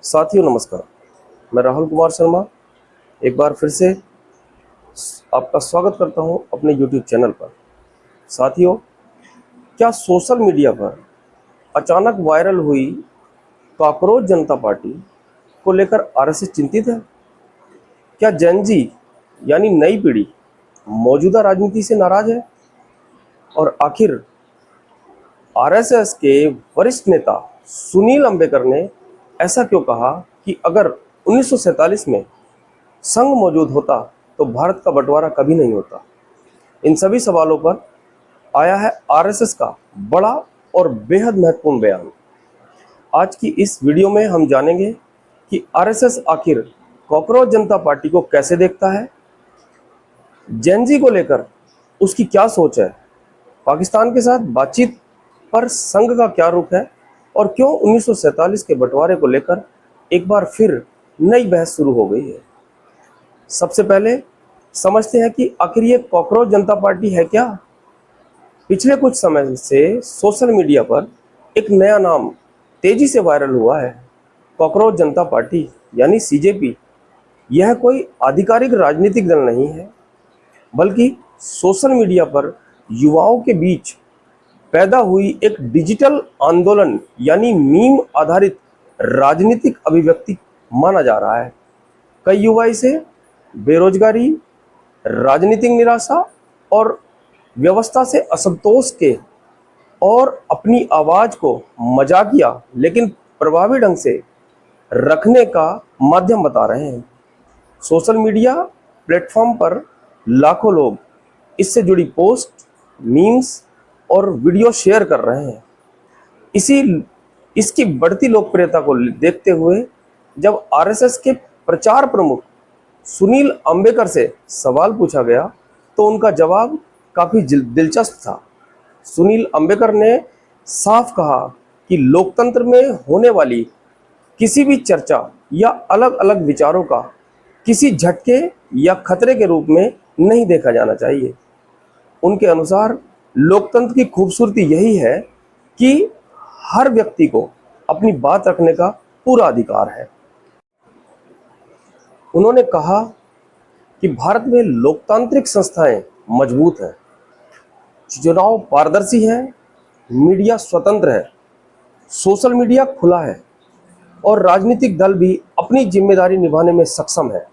साथियों नमस्कार। मैं राहुल कुमार शर्मा एक बार फिर से आपका स्वागत करता हूं अपने YouTube चैनल पर। साथियों, क्या सोशल मीडिया पर अचानक वायरल हुई कॉकरोच जनता पार्टी को लेकर आरएसएस चिंतित है? क्या जेन जी यानी नई पीढ़ी मौजूदा राजनीति से नाराज है? और आखिर आरएसएस के वरिष्ठ नेता सुनील अंबेकर ने ऐसा क्यों कहा कि अगर 1947 में संघ मौजूद होता तो भारत का बंटवारा कभी नहीं होता? इन सभी सवालों पर आया है आरएसएस का बड़ा और बेहद महत्वपूर्ण बयान। आज की इस वीडियो में हम जानेंगे कि आरएसएस आखिर कॉकरोच जनता पार्टी को कैसे देखता है, जेन जी को लेकर उसकी क्या सोच है, पाकिस्तान के साथ बातचीत पर संघ का क्या रुख है और क्यों 1947 के बंटवारे को लेकर एक बार फिर नई बहस शुरू हो गई है। सबसे पहले समझते हैं कि आखिर ये कॉकरोच जनता पार्टी है क्या। पिछले कुछ समय से सोशल मीडिया पर एक नया नाम तेजी से वायरल हुआ है, कॉकरोच जनता पार्टी यानी सीजेपी। यह कोई आधिकारिक राजनीतिक दल नहीं है, बल्कि सोशल मीडिया पर युवाओं के बीच पैदा हुई एक डिजिटल आंदोलन यानी मीम आधारित राजनीतिक अभिव्यक्ति माना जा रहा है। कई युवा इसे बेरोजगारी, राजनीतिक निराशा और व्यवस्था से असंतोष के और अपनी आवाज को मजाकिया लेकिन प्रभावी ढंग से रखने का माध्यम बता रहे हैं। सोशल मीडिया प्लेटफॉर्म पर लाखों लोग इससे जुड़ी पोस्ट, मीम्स और वीडियो शेयर कर रहे हैं। इसकी बढ़ती लोकप्रियता को देखते हुए जब आरएसएस के प्रचार प्रमुख सुनील अंबेकर से सवाल पूछा गया तो उनका जवाब काफी दिलचस्प था। सुनील अंबेकर ने साफ कहा कि लोकतंत्र में होने वाली किसी भी चर्चा या अलग अलग विचारों का किसी झटके या खतरे के रूप में नहीं देखा जाना चाहिए। उनके अनुसार लोकतंत्र की खूबसूरती यही है कि हर व्यक्ति को अपनी बात रखने का पूरा अधिकार है। उन्होंने कहा कि भारत में लोकतांत्रिक संस्थाएं मजबूत हैं, चुनाव पारदर्शी है, मीडिया स्वतंत्र है, सोशल मीडिया खुला है और राजनीतिक दल भी अपनी जिम्मेदारी निभाने में सक्षम है।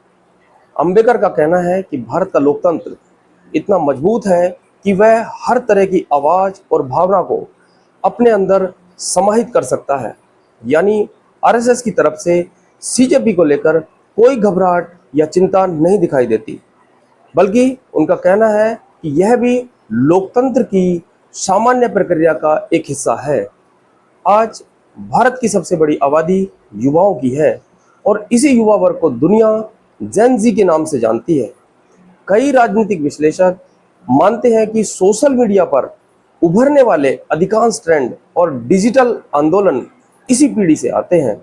अंबेडकर का कहना है कि भारत का लोकतंत्र इतना मजबूत है कि वह हर तरह की आवाज और भावना को अपने अंदर समाहित कर सकता है। यानी आरएसएस की तरफ से सीजेपी को लेकर कोई घबराहट या चिंता नहीं दिखाई देती, बल्कि उनका कहना है कि यह भी लोकतंत्र की सामान्य प्रक्रिया का एक हिस्सा है। आज भारत की सबसे बड़ी आबादी युवाओं की है और इसी युवा वर्ग को दुनिया जेन जी के नाम से जानती है। कई राजनीतिक विश्लेषक मानते हैं कि सोशल मीडिया पर उभरने वाले अधिकांश ट्रेंड और डिजिटल आंदोलन इसी पीढ़ी से आते हैं।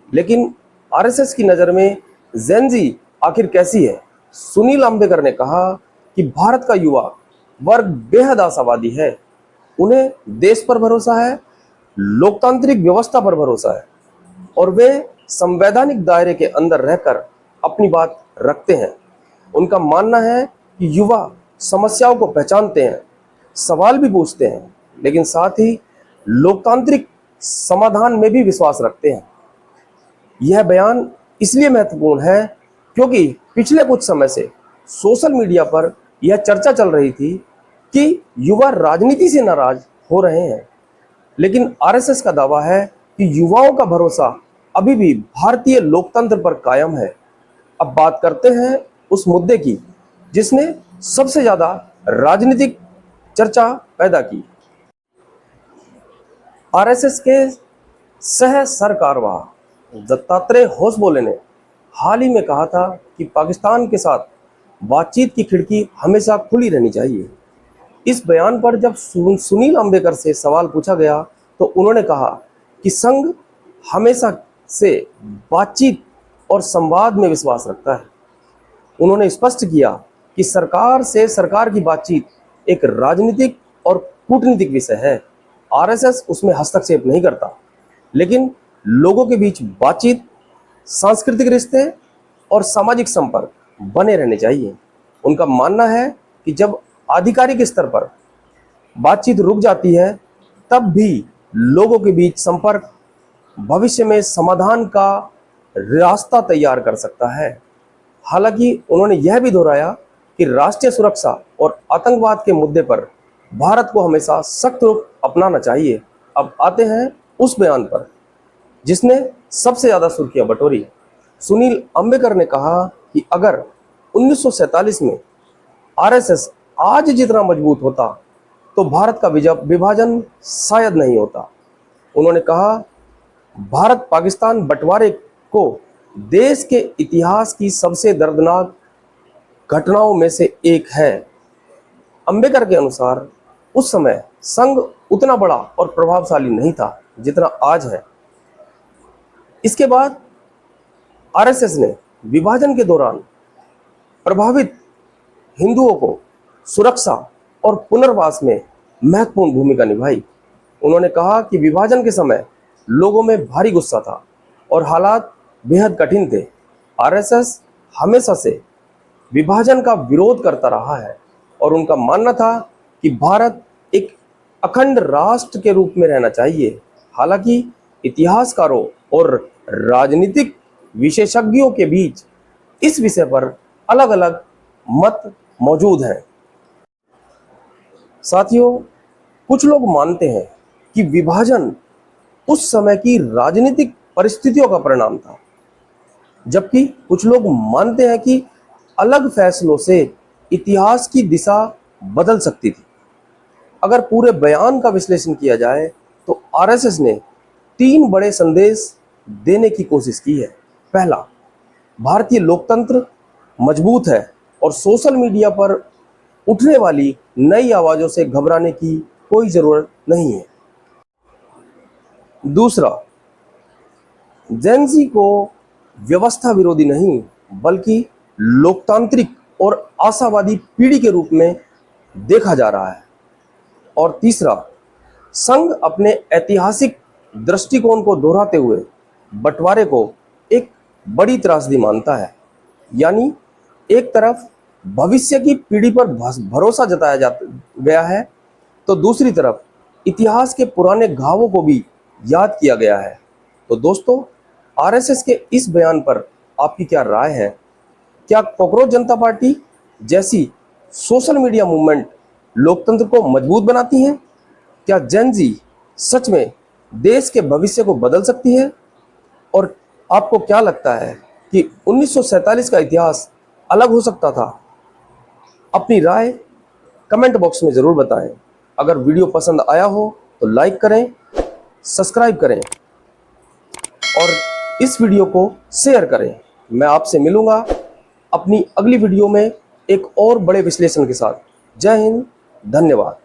लेकिन आरएसएस की नज़र में जेन जी आखिर कैसी है? सुनील अंबेकर ने कहा कि भारत का युवा वर्ग बेहद आशावादी है। उन्हें देश पर भरोसा है, लोकतांत्रिक व्यवस्था पर भरोसा है और वे संवैधानिक दायरे के अंदर रहकर अपनी बात रखते हैं। उनका मानना है कि युवा समस्याओं को पहचानते हैं, सवाल भी पूछते हैं, लेकिन साथ ही लोकतांत्रिक समाधान में भी विश्वास रखते हैं। यह बयान इसलिए महत्वपूर्ण है क्योंकि पिछले कुछ समय से सोशल मीडिया पर यह चर्चा चल रही थी कि युवा राजनीति से नाराज हो रहे हैं, लेकिन आरएसएस का दावा है कि युवाओं का भरोसा अभी भी भारतीय लोकतंत्र पर कायम है। अब बात करते हैं उस मुद्दे की जिसने सबसे ज्यादा राजनीतिक चर्चा पैदा की। आरएसएस के सह सरकारवाह दत्तात्रेय होसबोले ने हाल ही में कहा था कि पाकिस्तान के साथ बातचीत की खिड़की हमेशा खुली रहनी चाहिए। इस बयान पर जब सुनील अंबेकर से सवाल पूछा गया तो उन्होंने कहा कि संघ हमेशा से बातचीत और संवाद में विश्वास रखता है। उन्होंने स्पष्ट किया कि सरकार से सरकार की बातचीत एक राजनीतिक और कूटनीतिक विषय है। आरएसएस उसमें हस्तक्षेप नहीं करता, लेकिन लोगों के बीच बातचीत सांस्कृतिक रिश्ते और सामाजिक संपर्क बने रहने चाहिए। उनका मानना है कि जब आधिकारिक स्तर पर बातचीत रुक जाती है तब भी लोगों के बीच संपर्क भविष्य में समाधान का रास्ता तैयार कर सकता है। हालांकि उन्होंने यह भी दोहराया कि राष्ट्रीय सुरक्षा और आतंकवाद के मुद्दे पर भारत को हमेशा सख्त रुख अपनाना चाहिए। अब आते हैं उस बयान पर जिसने सबसे ज्यादा सुर्खियां बटोरी। सुनील अंबेकर ने कहा कि अगर 1947 में आरएसएस आज जितना मजबूत होता तो भारत का विभाजन शायद नहीं होता। उन्होंने कहा, भारत पाकिस्तान बंटवारे को देश के इतिहास की सबसे दर्दनाक घटनाओं में से एक है। अंबेकर के अनुसार उस समय संघ उतना बड़ा और प्रभावशाली नहीं था जितना आज है। इसके बाद आरएसएस ने विभाजन के दौरान प्रभावित हिंदुओं को सुरक्षा और पुनर्वास में महत्वपूर्ण भूमिका निभाई। उन्होंने कहा कि विभाजन के समय लोगों में भारी गुस्सा था और हालात बेहद कठिन थे। आरएसएस हमेशा से विभाजन का विरोध करता रहा है और उनका मानना था कि भारत एक अखंड राष्ट्र के रूप में रहना चाहिए। हालांकि इतिहासकारों और राजनीतिक विशेषज्ञों के बीच इस विषय पर अलग अलग मत मौजूद हैं। साथियों, कुछ लोग मानते हैं कि विभाजन उस समय की राजनीतिक परिस्थितियों का परिणाम था, जबकि कुछ लोग मानते हैं कि अलग फैसलों से इतिहास की दिशा बदल सकती थी। अगर पूरे बयान का विश्लेषण किया जाए तो आरएसएस ने 3 बड़े संदेश देने की कोशिश की है। पहला, भारतीय लोकतंत्र मजबूत है और सोशल मीडिया पर उठने वाली नई आवाजों से घबराने की कोई जरूरत नहीं है। दूसरा, जेन ज़ी को व्यवस्था विरोधी नहीं बल्कि लोकतांत्रिक और आशावादी पीढ़ी के रूप में देखा जा रहा है। और तीसरा, संघ अपने ऐतिहासिक दृष्टिकोण को दोहराते हुए बंटवारे को एक बड़ी त्रासदी मानता है। यानी एक तरफ भविष्य की पीढ़ी पर भरोसा जताया गया है तो दूसरी तरफ इतिहास के पुराने घावों को भी याद किया गया है। तो दोस्तों, आरएसएस के इस बयान पर आपकी क्या राय है? क्या कॉकरोच जनता पार्टी जैसी सोशल मीडिया मूवमेंट लोकतंत्र को मजबूत बनाती हैं? क्या जेन ज़ी सच में देश के भविष्य को बदल सकती है? और आपको क्या लगता है कि 1947 का इतिहास अलग हो सकता था? अपनी राय कमेंट बॉक्स में ज़रूर बताएं। अगर वीडियो पसंद आया हो तो लाइक करें, सब्सक्राइब करें और इस वीडियो को शेयर करें। मैं आपसे मिलूंगा अपनी अगली वीडियो में एक और बड़े विश्लेषण के साथ। जय हिंद, धन्यवाद।